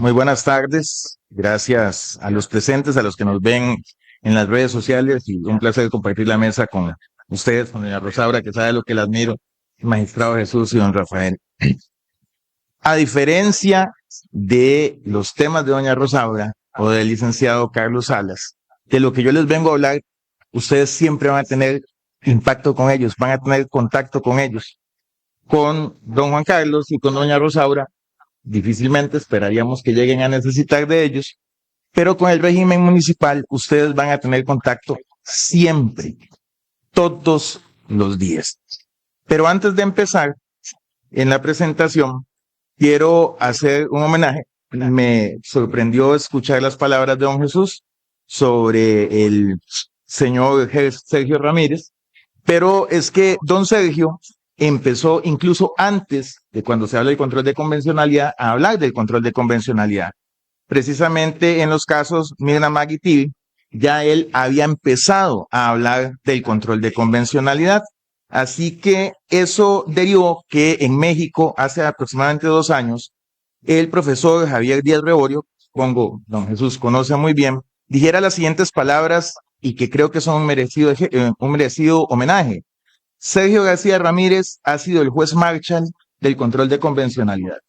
Muy buenas tardes. Gracias a los presentes, a los que nos ven en las redes sociales y un placer compartir la mesa con ustedes, con doña Rosaura, que sabe lo que la admiro, magistrado Jesús y don Rafael. A diferencia de los temas de doña Rosaura o del licenciado Carlos Salas, de lo que yo les vengo a hablar, ustedes siempre van a tener impacto con ellos, van a tener contacto con ellos. Con don Juan Carlos y con doña Rosaura difícilmente esperaríamos que lleguen a necesitar de ellos, pero con el régimen municipal ustedes van a tener contacto siempre, todos los días. Pero antes de empezar en la presentación, quiero hacer un homenaje. Me sorprendió escuchar las palabras de don Jesús sobre el señor Sergio Ramírez, pero es que don Sergio empezó incluso antes de cuando se habla del control de convencionalidad a hablar del control de convencionalidad. Precisamente en los casos Mirna Magui TV, ya él había empezado a hablar del control de convencionalidad. Así que eso derivó que en México, hace aproximadamente 2 años, el profesor Javier Díaz Reborio, pongo, don Jesús conoce muy bien, dijera las siguientes palabras y que creo que son un merecido homenaje. Sergio García Ramírez ha sido el juez Marshall del control de convencionalidad.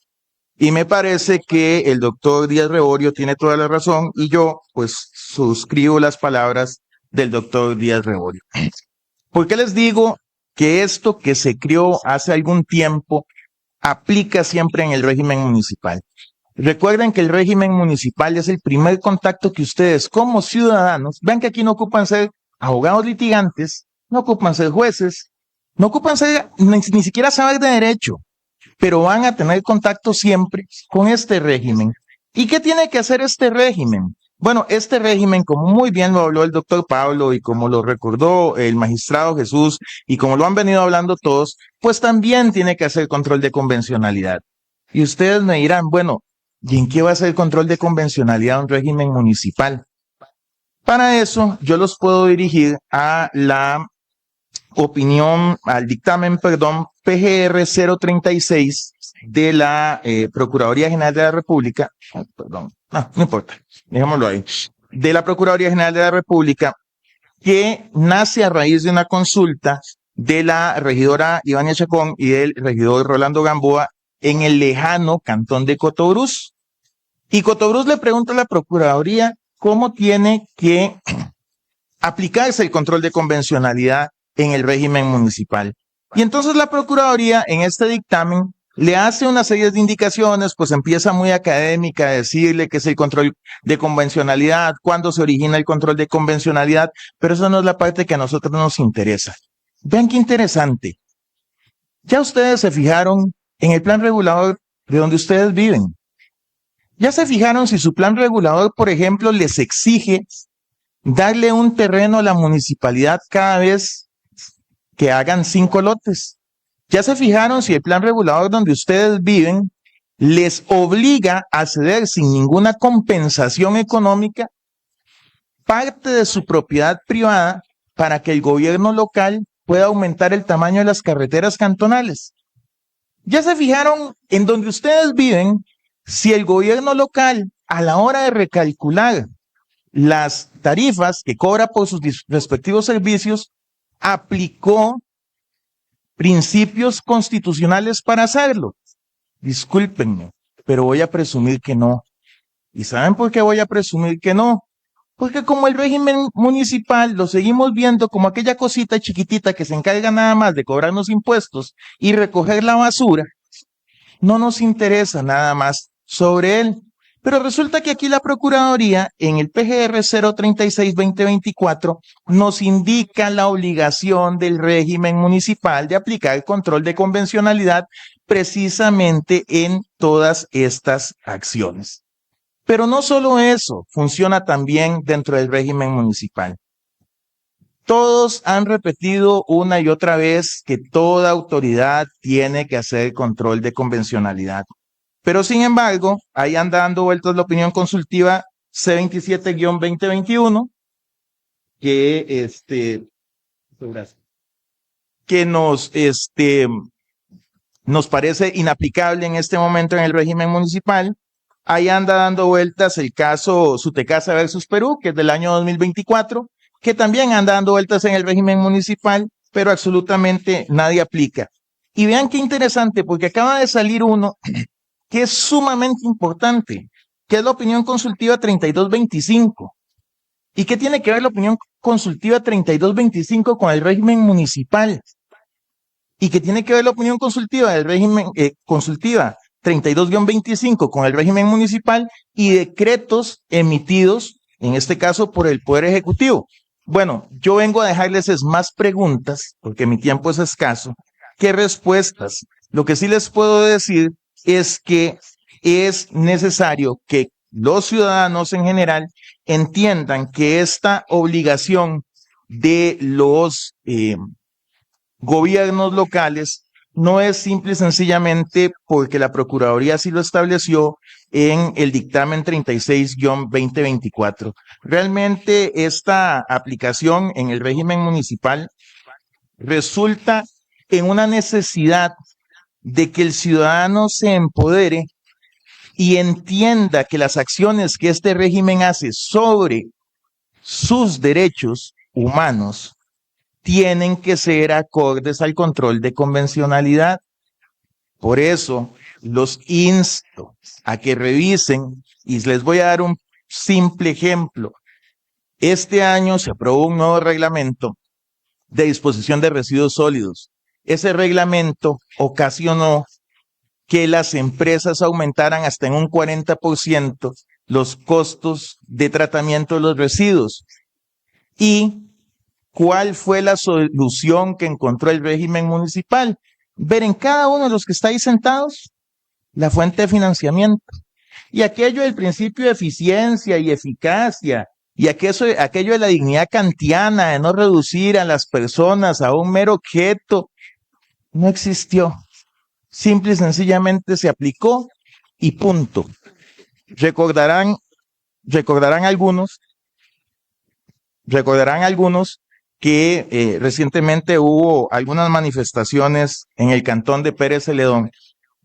Y me parece que el doctor Díaz Reborio tiene toda la razón y yo pues suscribo las palabras del doctor Díaz Reborio. ¿Por qué les digo que esto que se creó hace algún tiempo aplica siempre en el régimen municipal? Recuerden que el régimen municipal es el primer contacto que ustedes como ciudadanos, vean que aquí no ocupan ser abogados litigantes, no ocupan ser jueces, no ocupan ser ni siquiera saber de derecho, pero van a tener contacto siempre con este régimen. ¿Y qué tiene que hacer este régimen? Bueno, este régimen, como muy bien lo habló el doctor Pablo y como lo recordó el magistrado Jesús y como lo han venido hablando todos, pues también tiene que hacer control de convencionalidad. Y ustedes me dirán, bueno, ¿y en qué va a ser el control de convencionalidad de un régimen municipal? Para eso, yo los puedo dirigir a la opinión, al dictamen, perdón, PGR 036 de la Procuraduría General de la República, no importa, dejémoslo ahí, de la Procuraduría General de la República, que nace a raíz de una consulta de la regidora Ivania Chacón y del regidor Rolando Gamboa en el lejano cantón de Cotobruz. Y Cotobruz le pregunta a la Procuraduría cómo tiene que aplicarse el control de convencionalidad en el régimen municipal. Y entonces la Procuraduría en este dictamen le hace una serie de indicaciones, pues empieza muy académica a decirle qué es el control de convencionalidad, cuándo se origina el control de convencionalidad, pero eso no es la parte que a nosotros nos interesa. Vean qué interesante. Ya ustedes se fijaron en el plan regulador de donde ustedes viven. Ya se fijaron si su plan regulador, por ejemplo, les exige darle un terreno a la municipalidad cada vez que hagan 5 lotes. Ya se fijaron si el plan regulador donde ustedes viven les obliga a ceder sin ninguna compensación económica parte de su propiedad privada para que el gobierno local pueda aumentar el tamaño de las carreteras cantonales. Ya se fijaron en donde ustedes viven si el gobierno local a la hora de recalcular las tarifas que cobra por sus respectivos servicios aplicó principios constitucionales para hacerlo. Discúlpenme, pero voy a presumir que no. ¿Y saben por qué voy a presumir que no? Porque como el régimen municipal lo seguimos viendo como aquella cosita chiquitita que se encarga nada más de cobrarnos impuestos y recoger la basura, no nos interesa nada más sobre él. Pero resulta que aquí la Procuraduría, en el PGR 036-2024, nos indica la obligación del régimen municipal de aplicar el control de convencionalidad precisamente en todas estas acciones. Pero no solo eso, funciona también dentro del régimen municipal. Todos han repetido una y otra vez que toda autoridad tiene que hacer control de convencionalidad. Pero sin embargo, ahí anda dando vueltas la opinión consultiva C27-2021, que nos parece inaplicable en este momento en el régimen municipal. Ahí anda dando vueltas el caso Sutecasa versus Perú, que es del año 2024, que también anda dando vueltas en el régimen municipal, pero absolutamente nadie aplica. Y vean qué interesante, porque acaba de salir uno que es sumamente importante, que es la opinión consultiva 3225. ¿Y qué tiene que ver la opinión consultiva 3225 con el régimen municipal? ¿Y qué tiene que ver la opinión consultiva del régimen consultiva 32-25 con el régimen municipal y decretos emitidos, en este caso, por el Poder Ejecutivo? Bueno, yo vengo a dejarles más preguntas, porque mi tiempo es escaso, que respuestas. Lo que sí les puedo decir es que es necesario que los ciudadanos en general entiendan que esta obligación de los gobiernos locales no es simple y sencillamente porque la Procuraduría así lo estableció en el dictamen 36-2024. Realmente esta aplicación en el régimen municipal resulta en una necesidad de que el ciudadano se empodere y entienda que las acciones que este régimen hace sobre sus derechos humanos tienen que ser acordes al control de convencionalidad. Por eso los insto a que revisen, y les voy a dar un simple ejemplo. Este año se aprobó un nuevo reglamento de disposición de residuos sólidos. Ese reglamento ocasionó que las empresas aumentaran hasta en un 40% los costos de tratamiento de los residuos. ¿Y cuál fue la solución que encontró el régimen municipal? Ver en cada uno de los que está ahí sentados la fuente de financiamiento. Y aquello del principio de eficiencia y eficacia, y aquello de la dignidad kantiana, de no reducir a las personas a un mero objeto, no existió. Simple y sencillamente se aplicó y punto. Recordarán algunos que recientemente hubo algunas manifestaciones en el cantón de Pérez Celedón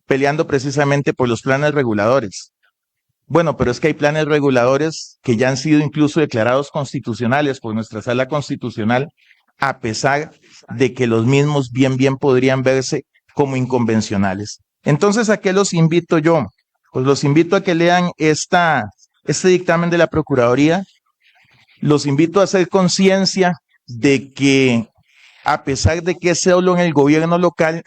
peleando precisamente por los planes reguladores. Bueno, pero es que hay planes reguladores que ya han sido incluso declarados constitucionales por nuestra sala constitucional, a pesar de que los mismos bien podrían verse como inconvencionales. Entonces, ¿a qué los invito yo? Pues los invito a que lean este dictamen de la Procuraduría. Los invito a hacer conciencia de que a pesar de que es solo en el gobierno local,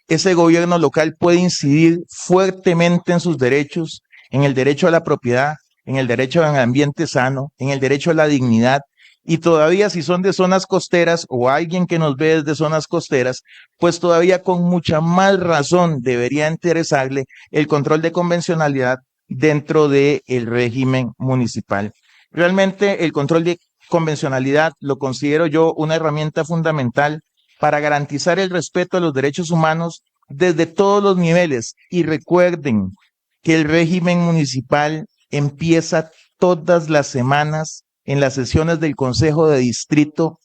ese gobierno local puede incidir fuertemente en sus derechos, en el derecho a la propiedad, en el derecho a un ambiente sano, en el derecho a la dignidad. Y todavía si son de zonas costeras o alguien que nos ve desde zonas costeras, pues todavía con mucha más razón debería interesarle el control de convencionalidad dentro del régimen municipal. Realmente el control de convencionalidad lo considero yo una herramienta fundamental para garantizar el respeto a los derechos humanos desde todos los niveles. Y recuerden que el régimen municipal empieza todas las semanas en las sesiones del Consejo de Distrito,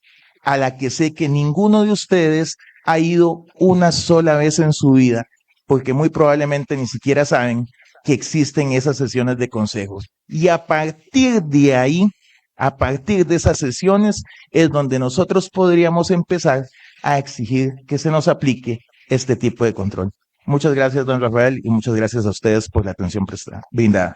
a la que sé que ninguno de ustedes ha ido una sola vez en su vida, porque muy probablemente ni siquiera saben que existen esas sesiones de consejos. Y a partir de ahí, a partir de esas sesiones, es donde nosotros podríamos empezar a exigir que se nos aplique este tipo de control. Muchas gracias, don Rafael, y muchas gracias a ustedes por la atención brindada.